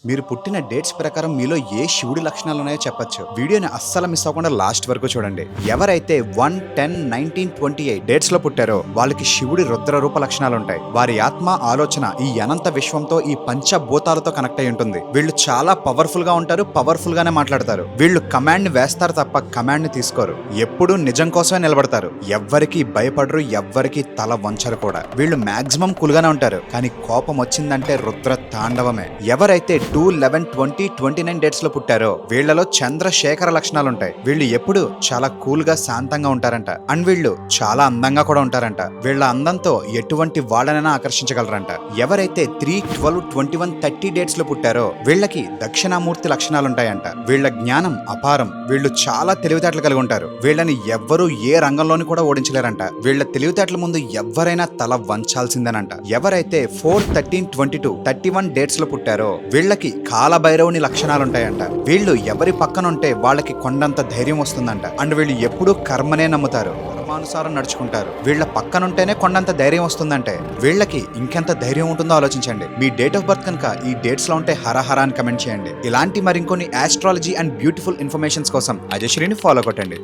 మీరు పుట్టిన డేట్స్ ప్రకారం మీలో ఏ శివుడి లక్షణాలు ఉన్నాయో చెప్పొచ్చు. వీడియోని అస్సలు మిస్ అవ్వకుండా లాస్ట్ వరకు చూడండి. ఎవరైతే 1-10-19-28 డేట్స్ లో పుట్టారో వాళ్ళకి శివుడి రుద్ర రూప లక్షణాలు ఉంటాయి. వారి ఆత్మ ఆలోచన ఈ అనంత విశ్వంతో ఈ పంచభూతాలతో కనెక్ట్ అయి ఉంటుంది. వీళ్ళు చాలా పవర్ఫుల్ గా ఉంటారు, పవర్ఫుల్ గానే మాట్లాడతారు. వీళ్ళు కమాండ్ ని వేస్తారు తప్ప కమాండ్ ని తీసుకోరు. ఎప్పుడూ నిజం కోసమే నిలబడతారు. ఎవ్వరికి భయపడరు, ఎవ్వరికి తల వంచరు కూడా. వీళ్ళు మాక్సిమం కూల్గానే ఉంటారు, కానీ కోపం వచ్చిందంటే రుద్ర తాండవమే. ఎవరైతే 2-11-20-29 డేట్స్ లో పుట్టారో వీళ్లలో చంద్రశేఖర లక్షణాలు ఉంటాయి. వీళ్ళు ఎప్పుడు చాలా కూల్ గా శాంతంగా ఉంటారంట. అండ్ వీళ్ళు చాలా అందంగా కూడా ఉంటారంట. వీళ్ళ అందంతో ఎటువంటి వాళ్ళనైనా ఆకర్షించగలరంట. ఎవరైతే 3-12-21-30 డేట్స్ లో పుట్టారో వీళ్ళకి దక్షిణామూర్తి లక్షణాలు ఉంటాయంట. వీళ్ళ జ్ఞానం అపారం. వీళ్ళు చాలా తెలివితేటలు కలిగి ఉంటారు. వీళ్ళని ఎవ్వరూ ఏ రంగంలోని కూడా ఓడించలేరంట. వీళ్ళ తెలివితేటల ముందు ఎవరైనా తల వంచాల్సిందేనంట. ఎవరైతే 4-13-22-31 డేట్స్ లో పుట్టారో వీళ్ళకి కాలభైరవుని లక్షణాలుంటాయంట. వీళ్ళు ఎవరి పక్కన ఉంటే వాళ్ళకి కొండంత ధైర్యం వస్తుందంట. అండ్ వీళ్ళు ఎప్పుడూ కర్మనే నమ్ముతారు, కర్మానుసారం నడుచుకుంటారు. వీళ్ళ పక్కనుంటేనే కొండంత ధైర్యం వస్తుందంటే వీళ్ళకి ఇంకెంత ధైర్యం ఉంటుందో ఆలోచించండి. మీ డేట్ ఆఫ్ బర్త్ కనుక ఈ డేట్స్ లో ఉంటే హరహర అని కమెంట్ చేయండి. ఇలాంటి మరికొన్ని ఆస్ట్రాలజీ అండ్ బ్యూటిఫుల్ ఇన్ఫర్మేషన్స్ కోసం అజయశ్రీని ఫాలో కొట్టండి.